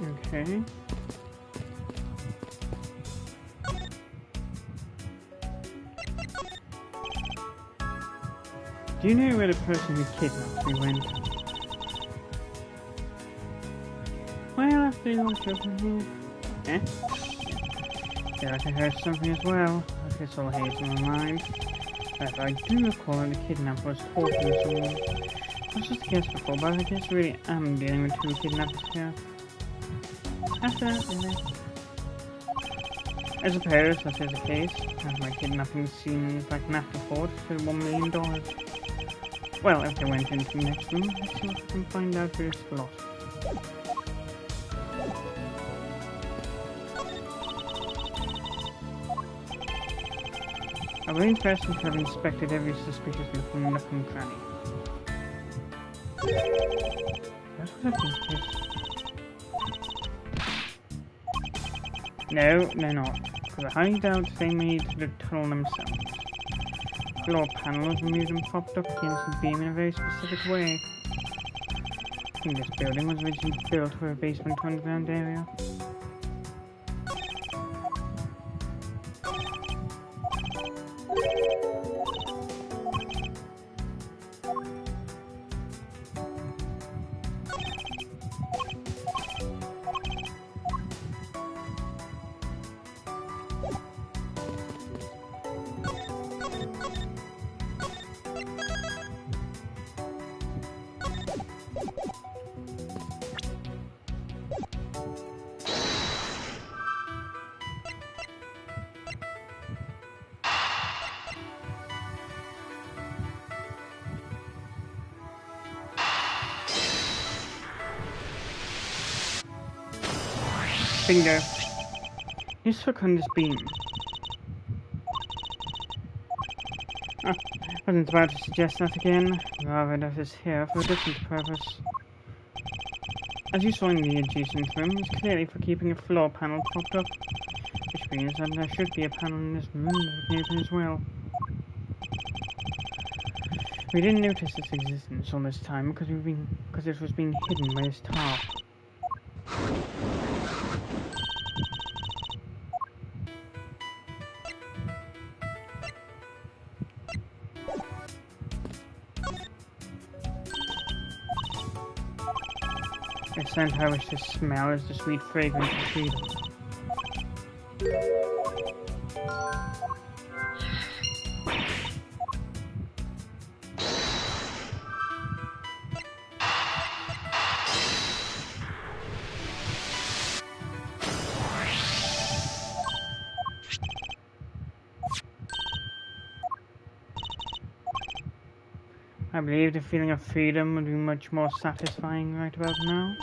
Okay. Do you know where the person who kidnapped me went? Well, after you look up in here. Eh? Yeah, I heard something as well. This all haze in my mind. But I do recall that the kidnapper was talking to someone. I was just a guess before, but I guess I really am dealing with two kidnappers here. After that, I suppose that is the case, as my kidnapping seems like an afterthought for $1 million. Well, if I went into the next room, let's see if I can find out who it's lost. I'm very interested to have inspected every suspicious looking nook and cranny. That's what I think it is. No, they're not. Because I highly doubt they made the tunnel themselves. Floor panels removed and propped up against the beam in a very specific way. I think this building was originally built for a basement to underground area. Bingo. He's stuck on this beam. I wasn't about to suggest that again. Rather, that is here for a different purpose. As you saw in the adjacent room, it's clearly for keeping a floor panel propped up, which means that there should be a panel in this room that we can open as well. We didn't notice its existence all this time because it was being hidden by this tarp. The scent I wish to smell is the sweet fragrance of freedom. I believe the feeling of freedom would be much more satisfying right about now.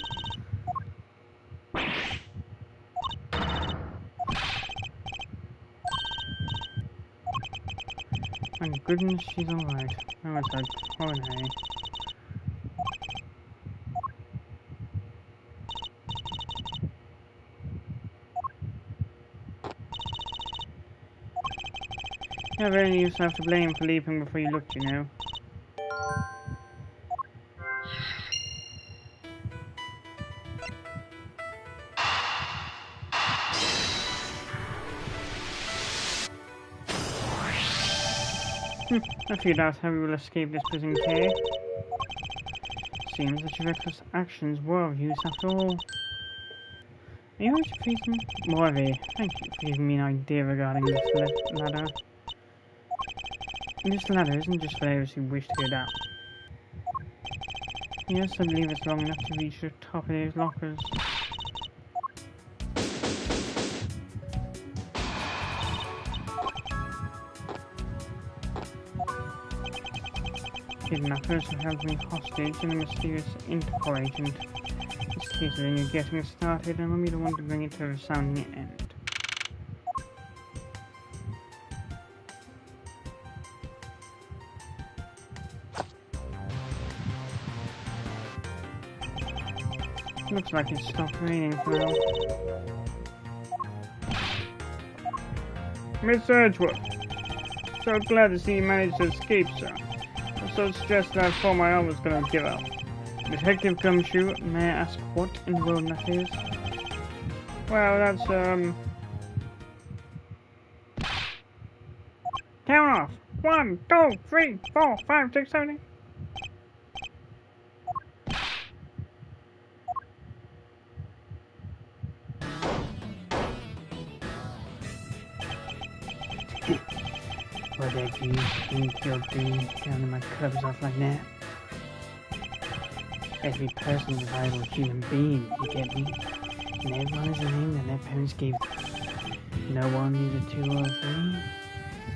Thank goodness she's alright. Oh, it's like, oh no. You have only yourself to blame for leaping before you looked, you know. I figured out how we will escape this prison cave. Seems that your reckless actions were of use after all. Are you going to please me? Morvey, thank you for giving me an idea regarding this ladder. This ladder isn't just for those who wish to go down. Yes, I believe it's long enough to reach the top of those lockers. Kidnappers who held me hostage and a mysterious Interpol agent. This case is only getting started and we don't want to bring it to a resounding end. Looks like it's stopped raining for now. Miss Edgeworth, so glad to see you managed to escape, sir. I'm so stressed that I thought my arm was going to give out. Detective Gumshoe, may I ask what in the world that is? Well, that's, Count off! 1, 2, 3, 4, 5, 6, 7, 8. What did you think you'll do counting my cubs off like that? Every person is a viable human being, you get me? And everyone is a name that their parents gave them. No one is a 2 or 3.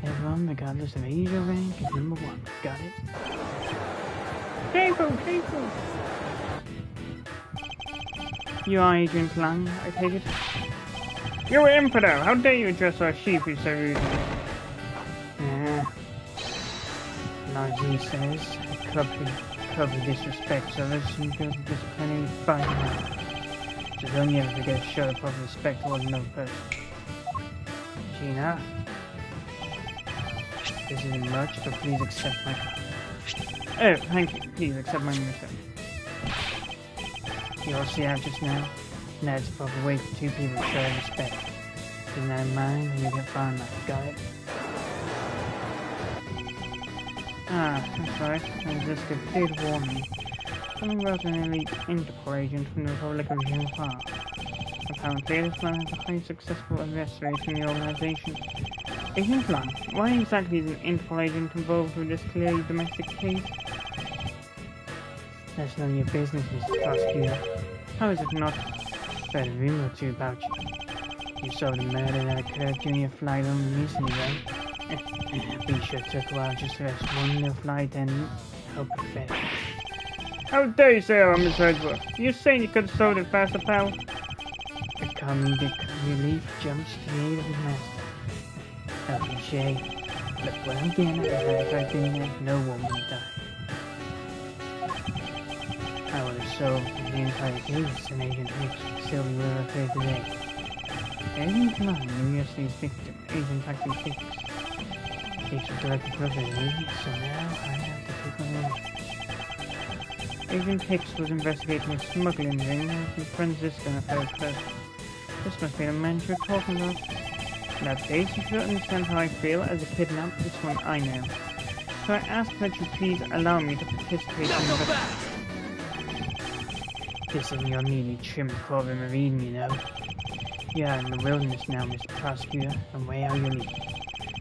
Everyone, regardless of age or rank, is number 1. Got it? Careful, careful! You are Agent Lang, I take it? You infidel! How dare you address our sheep so rudely? Like he says, a cub who disrespects others and goes disciplining by him. So don't you ever forget to show proper respect towards another person. Gina, this isn't much, but please accept my card. Oh, thank you. Please accept my mission. You all see how just now? That's the proper way for 2 people to show respect. Keep that in mind when you get far enough. Got it? Ah, that's right. Ziska did warn me. Something about an elite Interpol agent from the Republic of Jinhua. Apparently, this man has a highly successful investigation in the organization. Agent Lang, why exactly is an Interpol agent involved with this clearly domestic case? That's none of your business, Mr. Prosecutor. How is it not? There's a rumor or two about you. You saw the murder that occurred during your flight home recently, right? We sure took a while just to rest one little flight and hope it fed. How dare you say I'm Miss Edgeworth? You saying you could have sold it faster, pal? The comedic relief jumps to the aid of his master. A cliche. Look, well, again, if I'd been there, no one would die. I would have solved the entire case, and Agent Hicks would still be where I played today. Agent Lang knew yesterday's victim, Agent Factory Hicks. Hicks was directed brother of me, so now I have to take my revenge. Agent Hicks was investigating a smuggling ring from Francisco and a third person. This must be the man you're talking about. In that case, you should understand how I feel as a kidnapper. This one I know. So I ask that you please allow me to participate in the... This isn't your neatly trimmed Corvin Marine, you know. You are in the wilderness now, Mr. Prosecutor, and where are you leaving?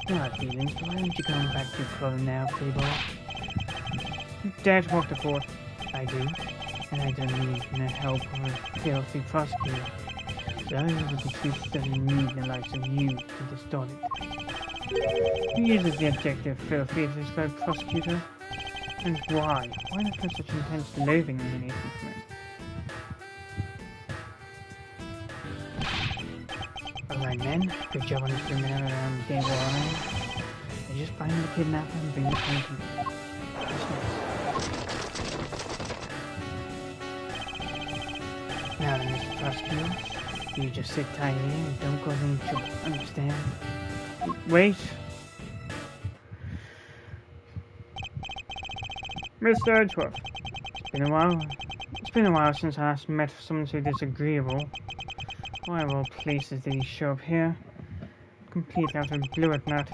No hard feelings, but why aren't you going back to your Corvin now, playboy? You dare to walk the court? I do, and I don't need no help from a filthy prosecutor. So the truth doesn't need the likes of you to distort it. Who uses the adjective filthy to describe prosecutor? And why? Why not put such intense loathing emanation from it? Alright men, good job on this criminal around the Game Island. They just find the kidnapper and bring the plan to me. Now then, Mr. Prosecutor, you just sit tight here and don't cause any trouble, understand? Wait! Mr. Edgeworth, it's been a while since I last met someone so disagreeable. Why of all places did he show up here? Completely out of the blue at that.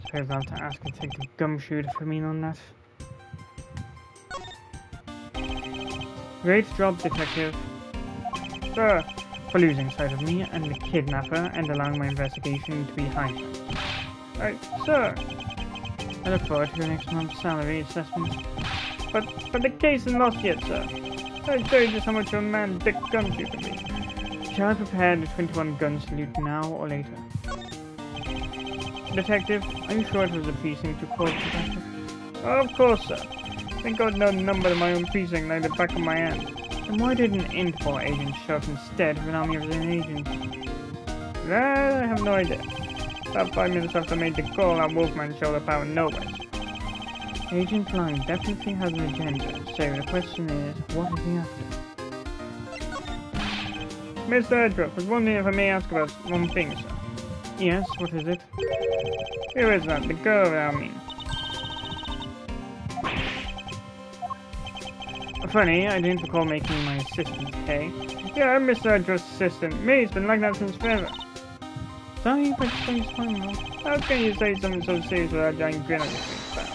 Suppose I'll have to ask Detective Gumshoe to fill in on that. Great job, Detective. Sir, for losing sight of me and the kidnapper and allowing my investigation to be hijacked. Right, sir. I look forward to your next month's salary assessment. But the case is not yet, sir. I tell you just how much your man Dick Gumshoe can be. Shall I prepare the 21 gun salute now or later? Detective, are you sure it was the precinct you called detective? Oh, of course, sir. I think I would know the number of my own precinct like the back of my hand. Then why did an Interpol agent show up instead of an army of his own agents? Well, I have no idea. About 5 minutes after I made the call, our Wolfman showed up out of nowhere. Agent Lang definitely has an agenda, so the question is, what is he after? Mr. Edgeworth, I was wondering if I may ask about one thing, sir. Yes, what is it? Who is that? The girl, I mean. funny, I didn't recall making my assistant pay. Yeah, I'm Mr. Address Assistant. Me, it's been like that since forever. Sorry, but please find me. How can you say something so serious without a giant grin on your face, sir?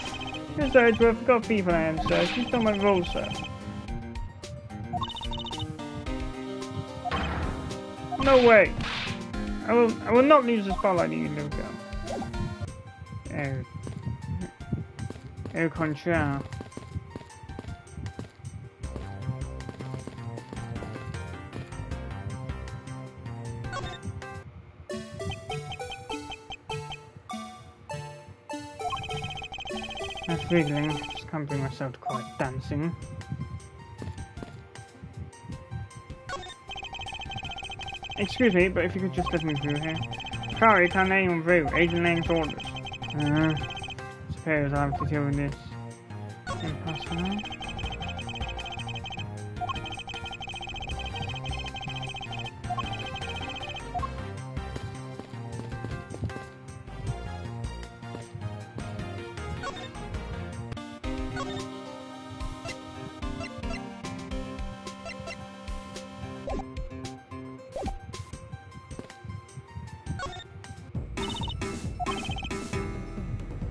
Mr. Edgeworth, I've got people I am, sir. She's done my role, sir. No way! I will not lose the spotlight, you little girl. Au contraire. That's wriggling. Just can't bring myself to quiet dancing. Excuse me, but if you could just let me through here. Sorry, can't let anyone through. Agent Lane's orders. Suppose I'll have to deal with this. Impossible.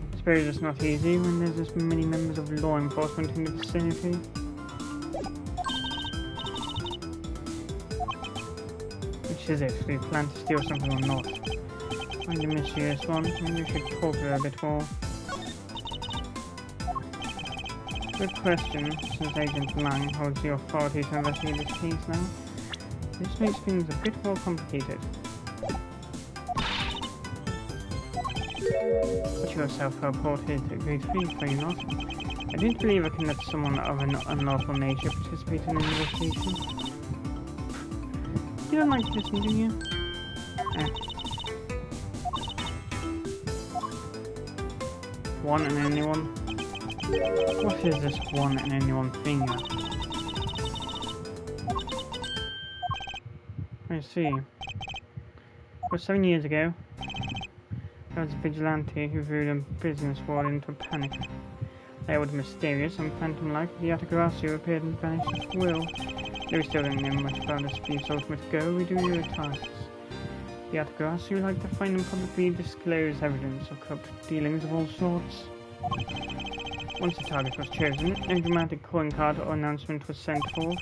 I suppose it's not easy when there's this many members of law enforcement in the vicinity. Which is it? Do you plan to steal something or not? Find a mysterious one. Maybe we should talk to her a bit more. Good question, since Agent Lang holds the authority to investigate this case now. This makes things a bit more complicated. Put yourself reported a great feat, are you not? I didn't believe I can let someone of an unlawful nature participate in an investigation. You don't like to listen, do you? One and anyone? What is this one and anyone thing? I see. Well, 7 years ago, there was a vigilante who threw the business world into a panic. They were mysterious and phantom-like. The Yatagarasu appeared and vanished at will. Though we still don't know much about this field's ultimate goal, we do know the tasks. The Yatagarasu like to find and publicly disclose evidence of corrupt dealings of all sorts. Once the target was chosen, no dramatic calling card or announcement was sent forth.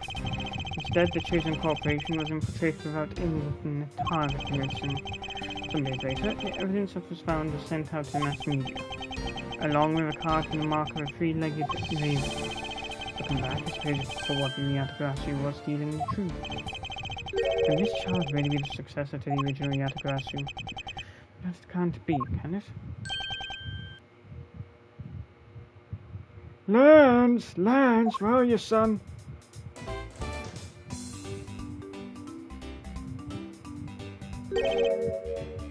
Instead, the chosen corporation was infiltrated without even a target noticing. Some days later, the evidence that was found was sent out to mass media, along with a card and the mark of a three-legged raven. Looking back, I suppose for what the Yatagarasu was dealing the truth. Can this child really be the successor to the original Yatagarasu? That can't be, can it? Lance! Lance, where are you, son?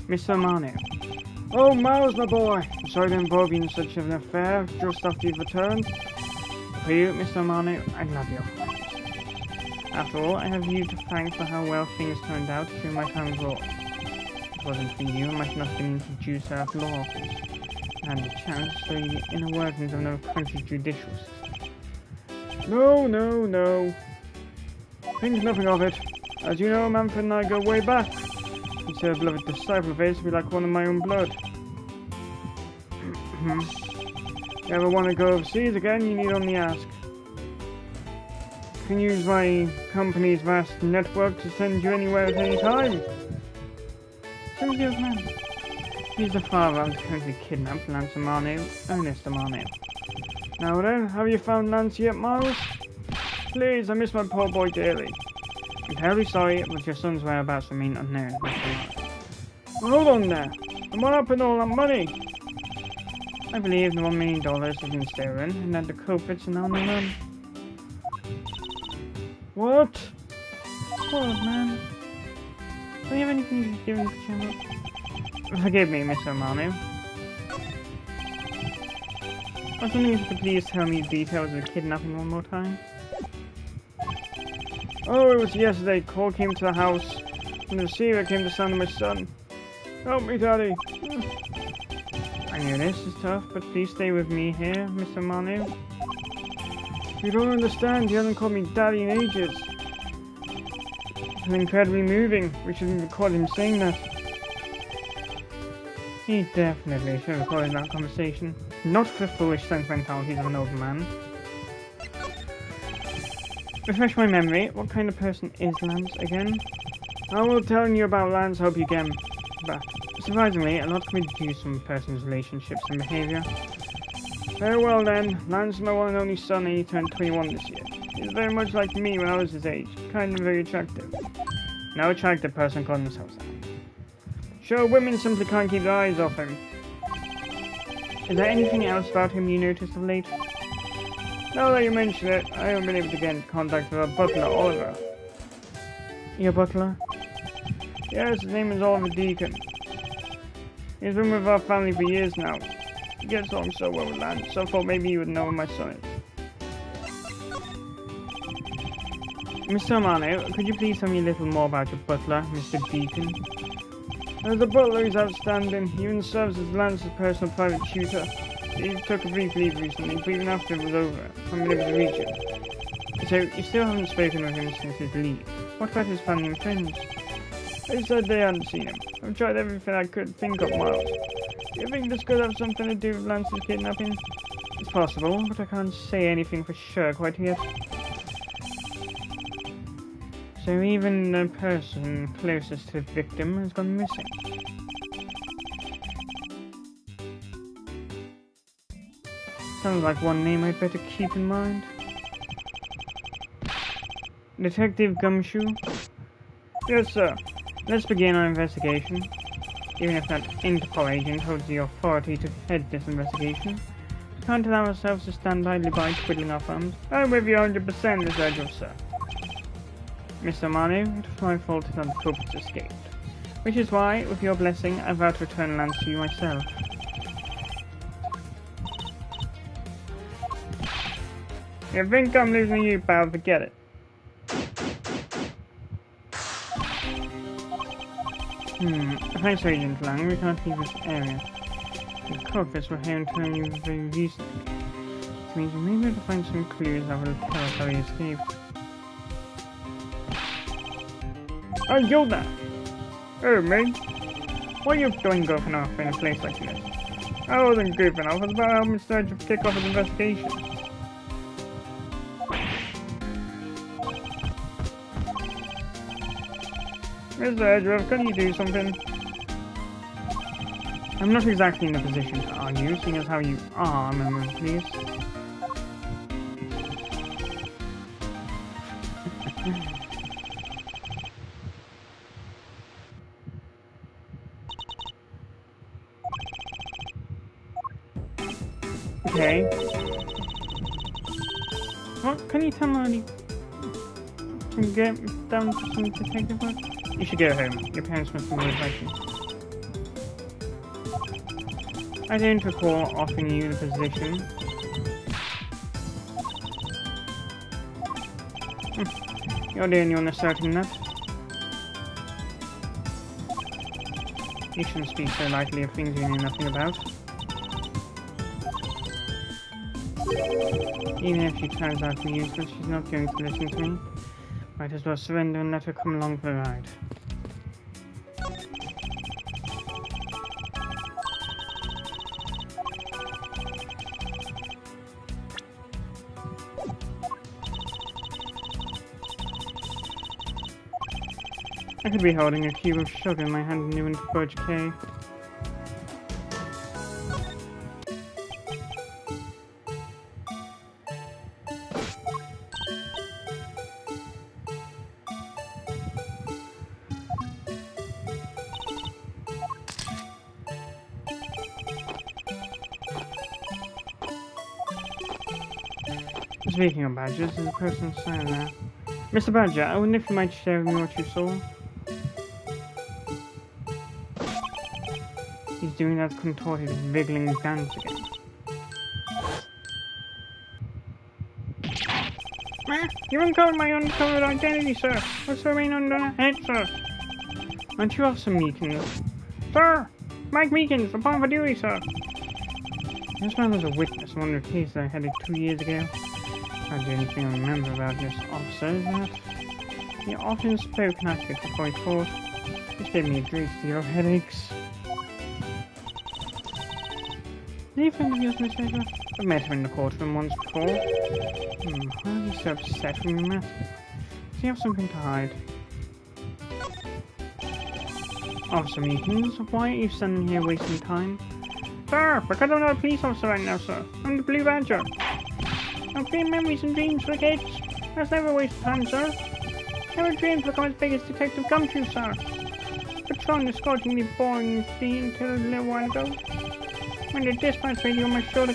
Mr. Manu. Oh, Miles, my boy. I'm sorry to involve you in such an affair just after you've returned. For you, Mr. Manu, I love you. After all, I have you to thank for how well things turned out during my time abroad. If it wasn't for you, I might not have been introduced out of law office. I had the chance to study the inner workings of another country's judicial system. No. Think nothing of it. As you know, Manfred and I go way back. Consider a beloved disciple of his to be like one of my own blood. If you ever want to go overseas again, you need only ask. I can use my company's vast network to send you anywhere at any time. So good man. He's the father of the currently kidnapped Lance Amano, Ernest Amano. Now then, have you found Lance yet, Miles? Please, I miss my poor boy dearly. I'm terribly sorry, but your son's whereabouts remain unknown. Hold on there. And what happened to all that money? I believe the $1 million has been stolen, and that the culprits are now on the run. What? What, man? Do you have anything to give me to cheer up? Forgive me, Mr. Manu. I was wondering if you could please tell me the details of the kidnapping one more time. Oh, it was yesterday. Call came to the house, and the receiver came to sound my son. Help me, Daddy. I know this is tough, but please stay with me here, Mr. Manu. You don't understand. He hasn't called me daddy in ages. It's incredibly moving. We shouldn't record him saying that. He definitely should have recorded that conversation. Not for the foolish sentimentalities of an old man. Refresh my memory. What kind of person is Lance again? I will tell you about Lance. Hope you get him. But surprisingly, a lot can be deduced from a person's relationships and behaviour. Very well then. Lance is my one and only son, and he turned 21 this year. He's very much like me when I was his age. Kind of very attractive. No attractive person calling themselves that. Sure, women simply can't keep their eyes off him. Is there anything else about him you noticed of late? Now that you mention it, I haven't been able to get in contact with our butler, Oliver. Your butler? Yes, his name is Oliver Deacon. He's been with our family for years now. He gets along so well with Lance, so I thought maybe you would know who my son is. Mr. Amano, could you please tell me a little more about your butler, Mr. Deacon? The butler is outstanding. He even serves as Lance's personal private tutor. He took a brief leave recently, but even after it was over, I haven't been able to reach him. So, you still haven't spoken with him since his leave. What about his family and friends? They said they hadn't seen him. I've tried everything I could think of, Miles. Do you think this could have something to do with Lance's kidnapping? It's possible, but I can't say anything for sure quite yet. So even the person closest to the victim has gone missing. Sounds like one name I'd better keep in mind. Detective Gumshoe? Yes, sir. Let's begin our investigation. Even if that Interpol agent holds the authority to head this investigation, we can't allow ourselves to stand idly by twiddling our thumbs. I'm with you 100%, Mr. Edgeworth, sir. Mr. Manu, it was my fault that the culprits escaped. Which is why, with your blessing, I vow to return Lance to you myself. You think I'm losing you, pal? Forget it. Thanks, Agent Lang. We can't leave this area. The culprits were here until you very recently. This means we may be able to find some clues that will tell us how he escaped. Oh, you're there! Oh, me? What are you doing goofing off in a place like this? I wasn't goofing off, I was about to help Mr. Edgeworth kick off his investigation. Mr. Edgeworth, can you do something? I'm not exactly in a position to argue, seeing as how you are a member of the police. Okay. What? Can you tell me can get down to some detective work? You should go home. Your parents must be worried about you. I don't recall offering you the position. You're the only one asserting that. You shouldn't speak so lightly of things you know nothing about. Even if she turns out to be useless, she's not going to listen to me. Might as well surrender and let her come along for the ride. I could be holding a cube of sugar in my hand and you into Fudge K. Speaking of badgers, there's a person sign there. Mr. Badger, I wonder if you might share with me what you saw? He's doing that contorted, wiggling dance again. You uncovered my uncovered identity, sir. What's the remain under my head, sir? Aren't you Officer Meekins? Sir! Mike Meekins, upon for duty, sir. This man was a witness in one of the cases I headed 2 years ago. The only thing I remember about this officer is that he often spoke and acted before he fought, which gave me a great deal of headaches. Is he a friend of yours, Miss Vega? I've met him in the courtroom once before. Why are you so upset when you met? Does he have something to hide? Officer Meekins, why are you standing here wasting time? Sir, because I'm not a police officer right now, sir. I'm the Blue Badger. I've created memories and dreams for kids. That's never a waste of time, sir. Never dreamed to become as big as Detective Gumshoe, sir. Patrolling the squad can be boring until a little while ago. When the dispatch radio on my shoulder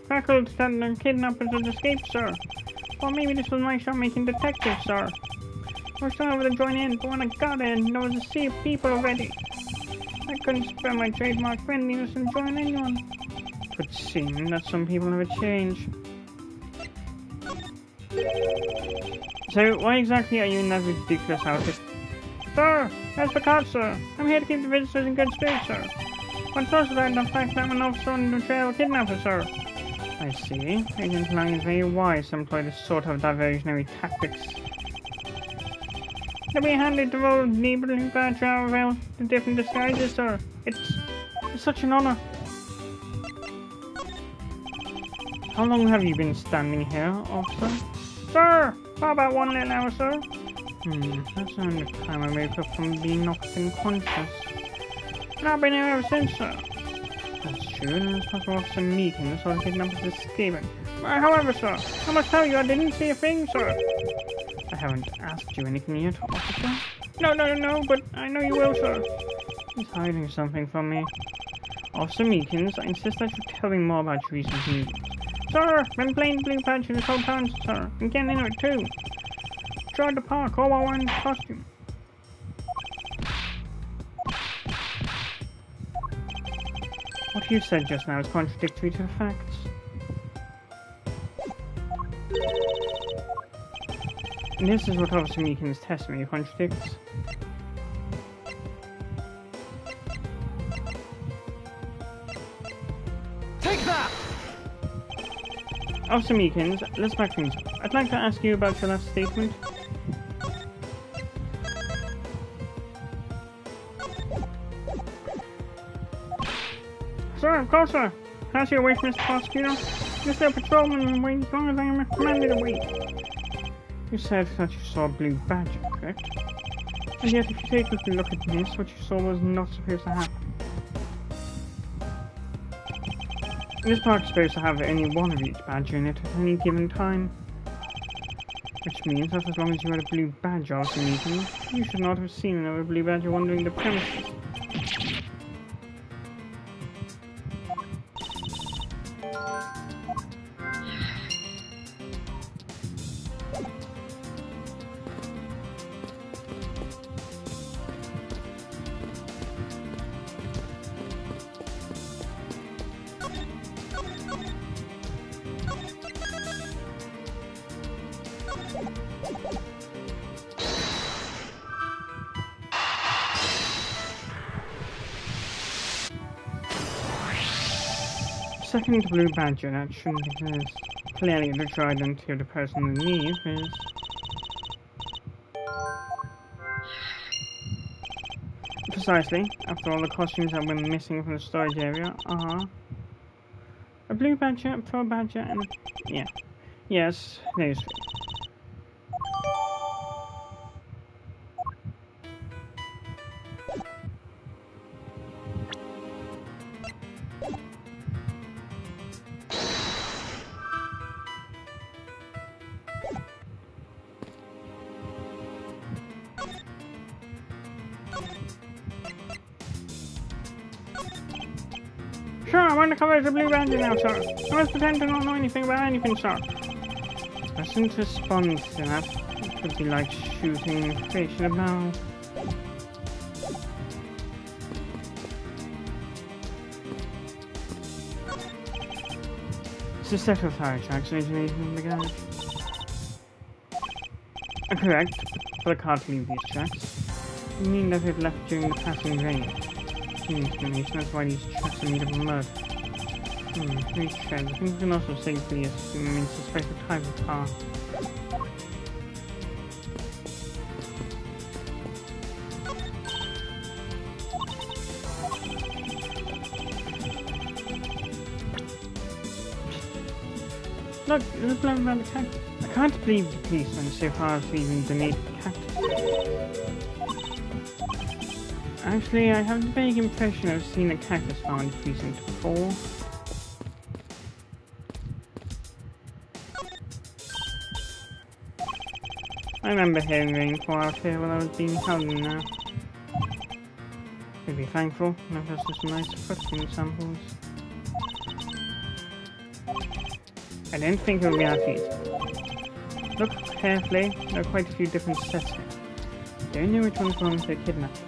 crackled that the kidnappers had escaped, sir. Well, maybe this was my shot making detective, sir. I was trying over to join in, but when I got in, there was a sea of people already. I couldn't spare my trademark friendliness and join anyone. It would seem that some people never change. So, why exactly are you in that ridiculous outfit? Sir, that's because, sir. I'm here to keep the visitors in good spirits, sir. What's also that the fact that I'm an officer on the trail of kidnappers, sir? I see. Agent Lang is very wise to employ this sort of diversionary tactics. To be handed the role of the Blue Badger out of the different disguises, sir. It's such an honor. How long have you been standing here, officer? Sir, for about 1 little hour, sir. That's only the time I woke up from being knocked unconscious. And I've been here ever since, sir. That's true, and it's possible Officer Meekins saw the kidnappers escaping. However, sir, I must tell you I didn't see a thing, sir. I haven't asked you anything yet, officer. No, but I know you will, sir. He's hiding something from me. Officer Meekins, I insist that you tell me more about your recent news. Sir, I've been playing Blue Badger this whole time, sir, and getting into it too. Tried the park all while wearing the costume. What you said just now is contradictory to the facts. And this is what Officer Meekins' testimony contradicts. Take that! Officer Meekins, let's back things up. I'd like to ask you about your last statement. Sir, of course, sir. Pass you away from Mr. Prosecutor. This little patrolman will wait as long as I am commanded to wait. You said that you saw a Blue Badger, correct? And yet, if you take a look at this, what you saw was not supposed to happen. This park is supposed to have only one of each badger in it at any given time. Which means that as long as you had a Blue Badger after meeting, you should not have seen another Blue Badger wandering the premises. Second Blue Badger that shouldn't exist. Clearly the trident to the person in need is... Precisely. After all, the costumes that were missing from the storage area are... a Blue Badger, a Pearl Badger, and... yeah. Yes, those three. Sure, I'm on the cover of the Blue Badger now, sir. I must pretend to not know anything about anything, sir. I shouldn't respond to that. It would be like shooting fish in a barrel. It's a set of fire tracks originating from the garage. Correct, but I can't leave these tracks. You mean that it left during the passing rain? Explanation, that's why these tracks are made of mud. Three treads. I think we can also safely assume it's a special type of car. Look around the cactus. I can't believe the police went so far as to even donate the cactus. Actually, I have the vague impression of seeing a cactus found in Precinct 4. I remember hearing rainfall out here while I was being held in there. We'd be thankful, and there's just some nice footprint samples. I don't think it will be that easy. Look carefully, there are quite a few different sets here. Don't know which one's belongs to the kidnappers.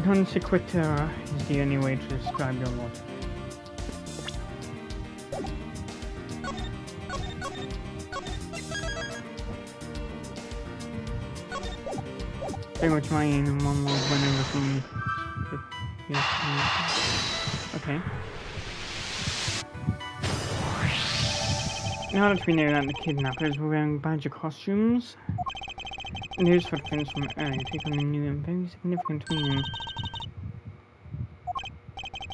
Non sequitur is the only way to describe your logic. Pretty much my aim in one world whenever someone... Okay. Now that we know that the kidnappers were wearing badger costumes, those footprints from earlier take on a new and very significant meaning.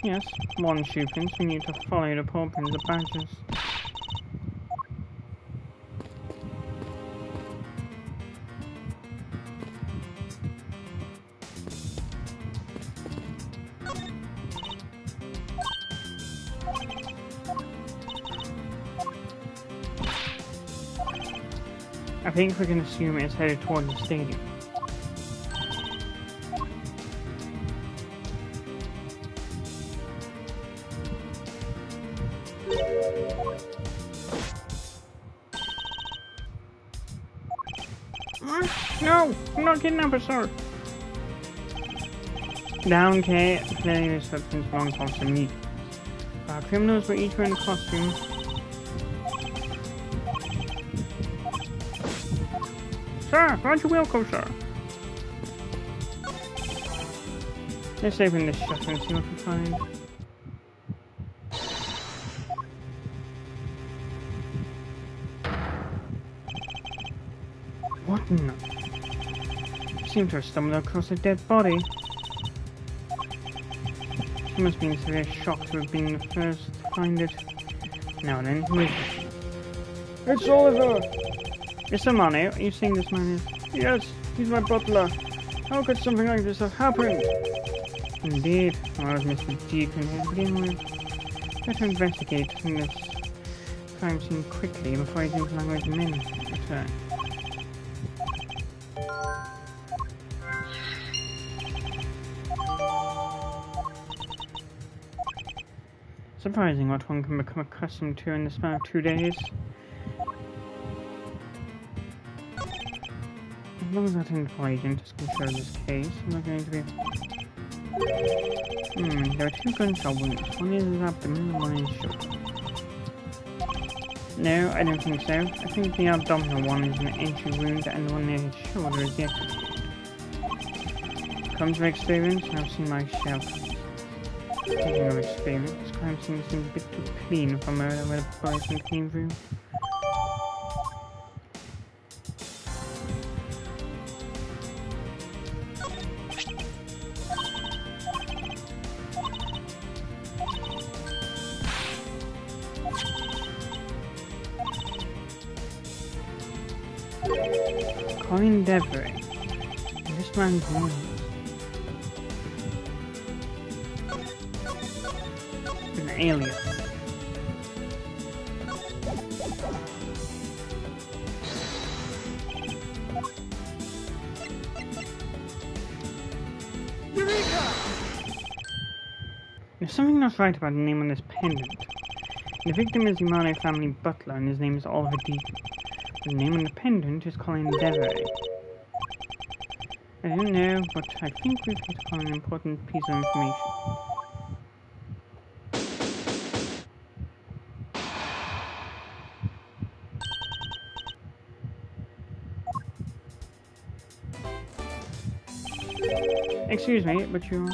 Yes, one shoe prints, we need to follow the paw prints of badgers. I think we can assume it's headed toward the stadium. No! I'm not kidnappers, sir! Down, Kate. Clearly this footprints belong to Officer Meek. Our criminals were each wearing a costume. Sir, glad you're welcome, sir. Let's open this shutter and see what we find. What in the... Seem to have stumbled across a dead body. She must be in severe shock to have been the first to find it. Now then, who is it? It's Oliver! Mr. Mane, are you saying this man is... Yes, he's my butler. How could something like this have happened? Indeed, well, as Mr. Deacon here to begin with. Better investigate this crime scene quickly before his language men return. Surprising what one can become accustomed to in the span of 2 days. As long as that info agent is control this case, I'm not going to be... there are 2 gunshot wounds. One is his abdomen and one is shoulder. No, I don't think so. I think the abdominal one is an entry wound and the one near his shoulder is the exit wound. Comes from experience, and I've seen my shell. Speaking of experience, this crime scene seems a bit too clean from where the poison came through. Colin Devery. This man's name. An alias. Eureka! There's something not right about the name on this pendant. The victim is the Marlowe family butler, and his name is Oliver Deacon. The name on the pendant is Colin Devery. I don't know, but I think we've hit upon an important piece of information. Excuse me, but you're...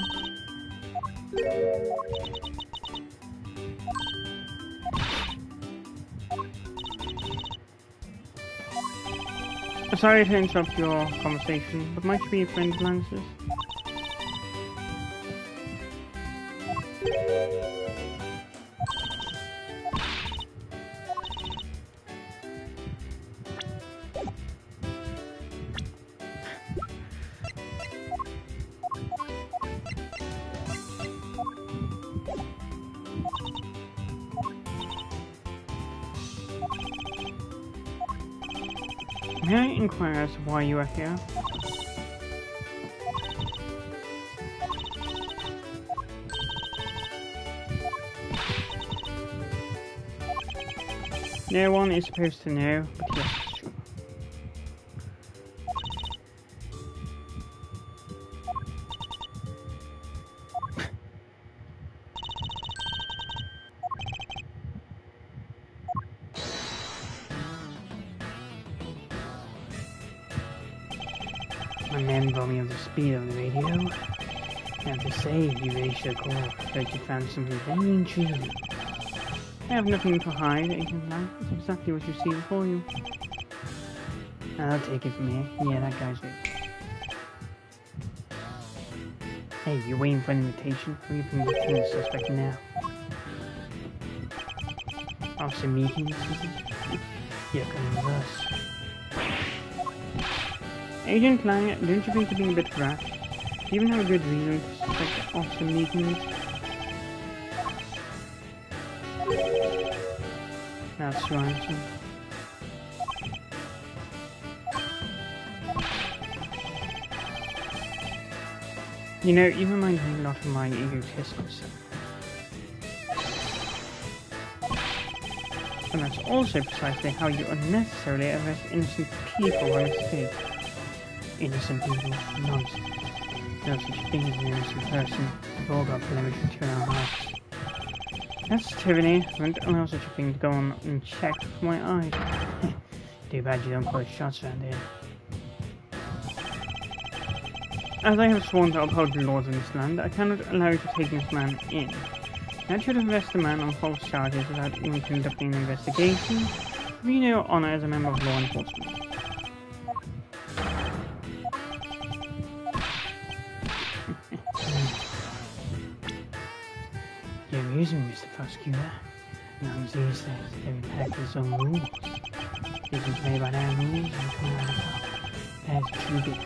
Sorry to interrupt your conversation, but might you be a friend of Lance's? May I inquire as to why you are here? No one is supposed to know, but yes, it's true. My men informed me of the speed on the radio. I have to say, you really should call, because you found something very intriguing. I have nothing to hide, Agent Lang. It's exactly what you see before you. I'll take it from here. Yeah, that guy's right. Hey, you waiting for an invitation? Or you can get the suspect now? Officer Meekins, you're coming with us. Agent Lang, don't you think you're being a bit rash? Do you even have a good reason to suspect Officer Meekins? That's right, sir. You know, you remind me a lot of my egotistical self. And that's also precisely how you unnecessarily arrest innocent people by mistake. Innocent people, nonsense. No such thing as an innocent person. We've all got blemishes in our hearts. That's tyranny. I won't allow such a thing to go on unchecked for my eyes. Too bad you don't call it shots around here. As I have sworn to uphold the laws of this land, I cannot allow you to take this man in. That should arrest the man on false charges without even conducting an investigation. Have you no honor as a member of law enforcement? You're amusing me, Mr. Prosecutor. Young Z says every pack has its own rules. You can play by their rules and come out on top. That's true bit.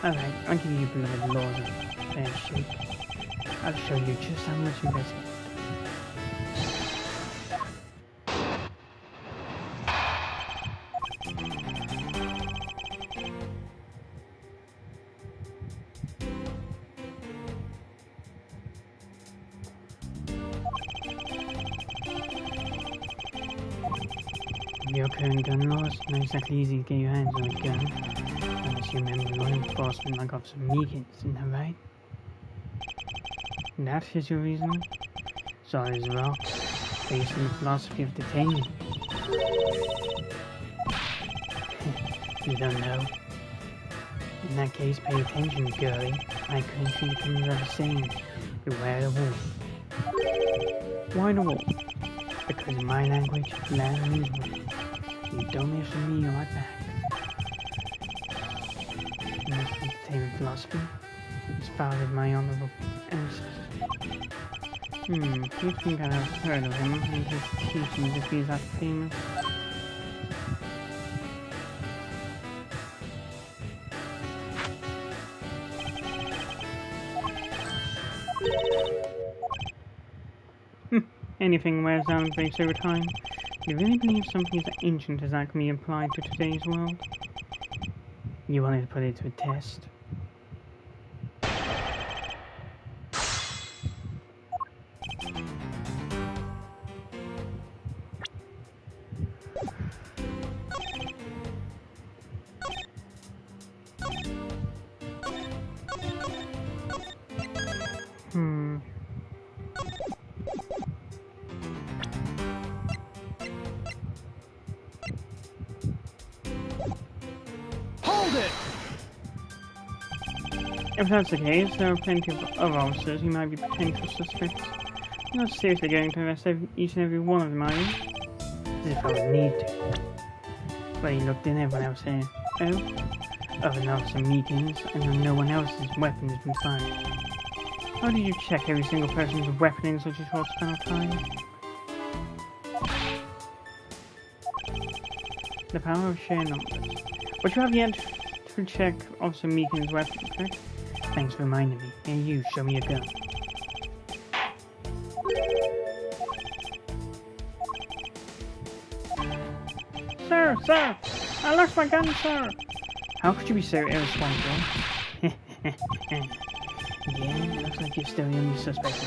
Alright, I'll give you beloved laws of fair shake. I'll show you just how much you better. Your current gun laws, not exactly easy to get your hands on a gun. Unless you're a member of law enforcement like Officer Meekins, isn't that right? That is your reason? So as well, based on the philosophy of detainment. You don't know. In that case, pay attention, girlie. My country can never saying, beware the wolf. Why the wolf? Because in my language, land means wolf. You don't mess with me or my back. Most entertainment philosophy inspired my honorable ancestor. You think I'd have heard of him and his teachings if he's that famous? Anything wears down and breaks over time. Do you really believe something as ancient as that can be applied to today's world? You wanted to put it to a test? Hold it! If that's the case, there are plenty of other officers who might be potential suspects. You're not seriously going to arrest each and every one of them, are you? As if I would need to. Well, you looked in everyone else here. Oh? Other than officer Meekins, I know no one else's weapon has been fired. How did you check every single person's weapon in such a short span of time? The power of sheer numbers. But you have yet to check Officer Meekins' weapon, correct? Thanks for reminding me. Here, you, show me your gun. Sir! I lost my gun, sir! How could you be so irresponsible? Yeah, it looks like you're still the only suspect.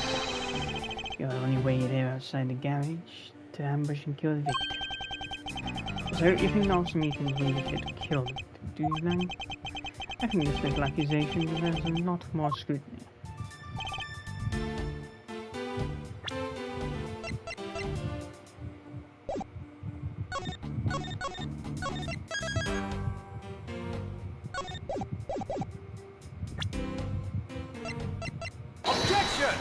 You're the only way there outside the garage to ambush and kill the victim. So, you think Officer Meekins will be able to kill the victim, do you then? I think this little accusation deserves a lot more scrutiny. Objection!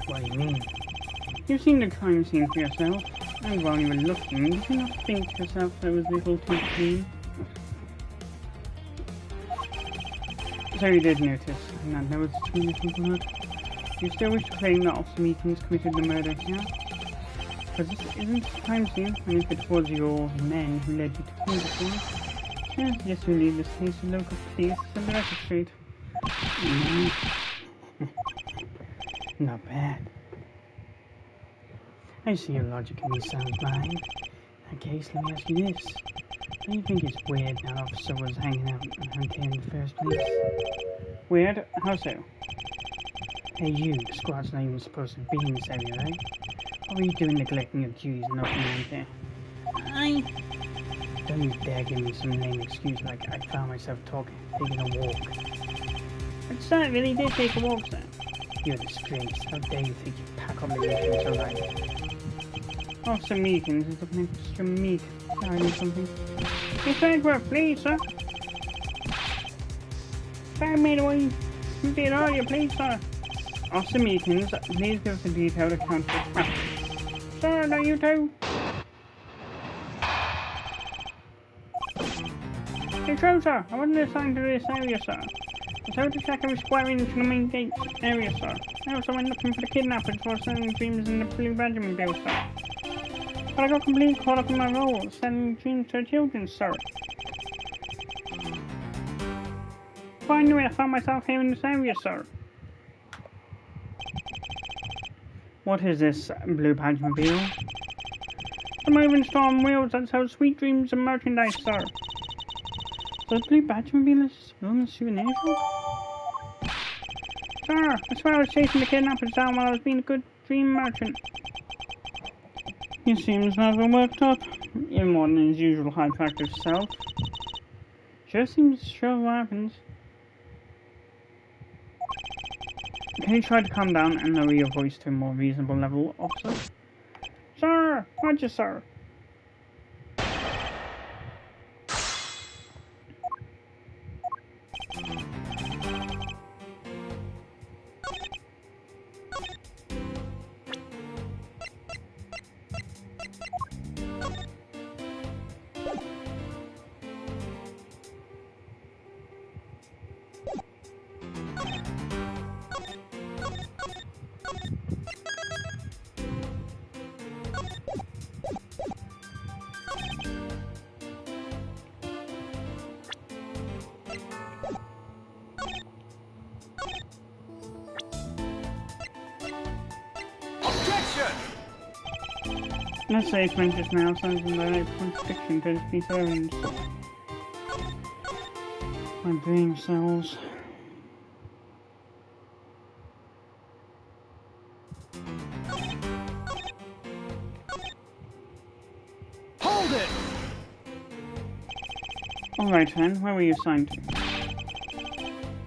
What do you mean? You've seen the crime scene for yourself, and while you were looking, did you not think to yourself that it was a little too clean? So you did notice, and that there was too little blood. You still wish to claim that Officer Meekins committed the murder here? Because this isn't a crime scene, and if it was your men who led you to kill the scene, I suggest you leave this case to local police and the record straight. Not bad. I see your logic in these sounds mine. In that case, let me ask you this. Do you think it's weird that officer was hanging out around here in the first place? Weird? How so? Hey you, the squad's not even supposed to be in this area, right? What were you doing neglecting your duties and knocking around here? Don't you dare give me some lame excuse like I found myself taking a walk. But sir, I really did take a walk, sir. You're a disgrace. How dare you think you pack obligations so lightly? Officer Meekins is looking extra meek. I need something. Hey, Fredworth, please, sir. Fire made away. You did all your please, sir. Officer Meekins, please give us a detailed account of the Sir, no, you too. It's true, sir. I wasn't assigned to this area, sir. I was able to check every square inch in the main gate area, sir. I also went looking for the kidnappers for selling dreams in the Blue Regiment bill, sir. But I got completely caught up in my role, selling dreams to children, sir. Finally, I found myself here in this area, sir. What is this Blue Badgemobile? The moving storm wheels that sell sweet dreams and merchandise, sir. So the Blue Badgemobile is still in the souvenir shop? Sir, I swear I was chasing the kidnappers down while I was being a good dream merchant. He seems rather worked up, even more than his usual hyperactive self. Sure seems sure what happens. Can you try to calm down and lower your voice to a more reasonable level, officer? Sir! Roger, sir! That statement just now sounds in direct contradiction to this piece of evidence. My brain cells. Hold it! Alright then, where were you assigned to?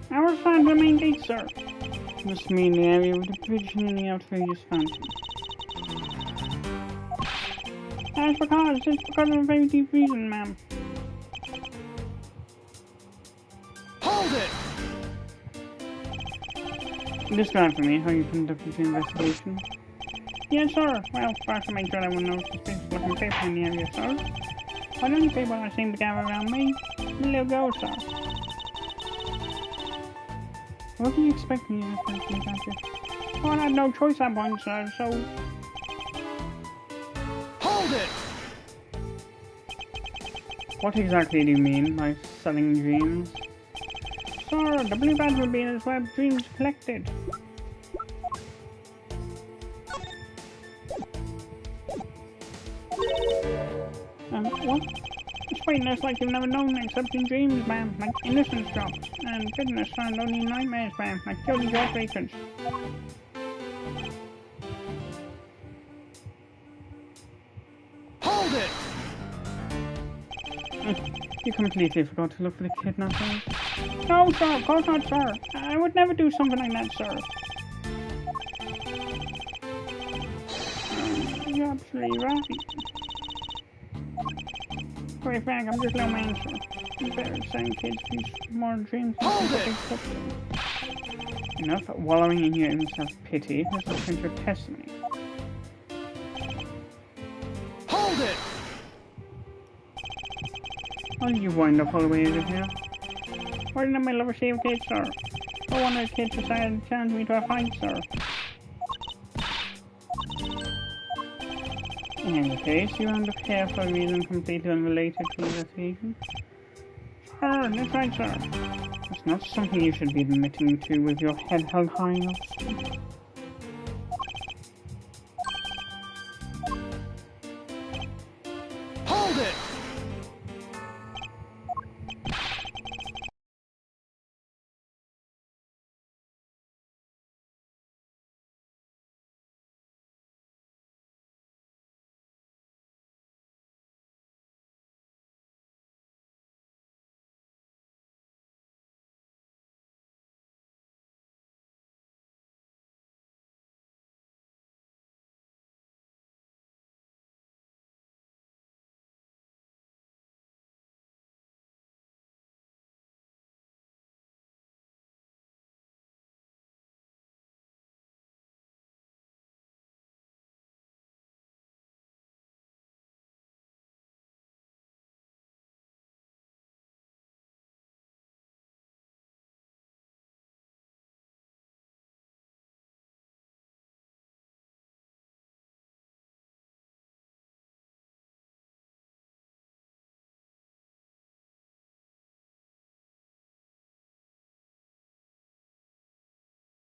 I was assigned to the main gate, sir. Must mean the area with the bridge and the outrageous fountain. It's because of a very deep reason, ma'am. Hold it! Describe for me how you conducted the investigation. Yes, sir. Well, first I made sure there were no suspicious looking people in the area, sir. But only people I seem to gather around me, the little girl, sir. What do you expect me to do about this? Well, I had no choice at that point, sir, so... Hold it! What exactly do you mean by selling dreams? Sir, the Blue Badgemobile is where dreams collected. What? It's pointless like you've never known except in dreams, ma'am, like innocence drops, and goodness found only in nightmares, ma'am, like guilty jawbreakers. Hold it! You completely forgot to look for the kidnappers. No, sir, of course not, sir. I would never do something like that, sir. You're absolutely right. To be frank, I'm just a little man, sir. You better send kids these more dreams. Hold it! Enough wallowing in your own self-pity. Let's look into your testimony. Hold it! How did you wind up all the way over here? Why didn't my lover save kid, sir? No wonder the kid decided to challenge me to a fight, sir. In any case, you wound up here for a reason completely unrelated to the investigation. Sir, that's right, sir. That's not something you should be admitting to with your head held high enough. Hold it!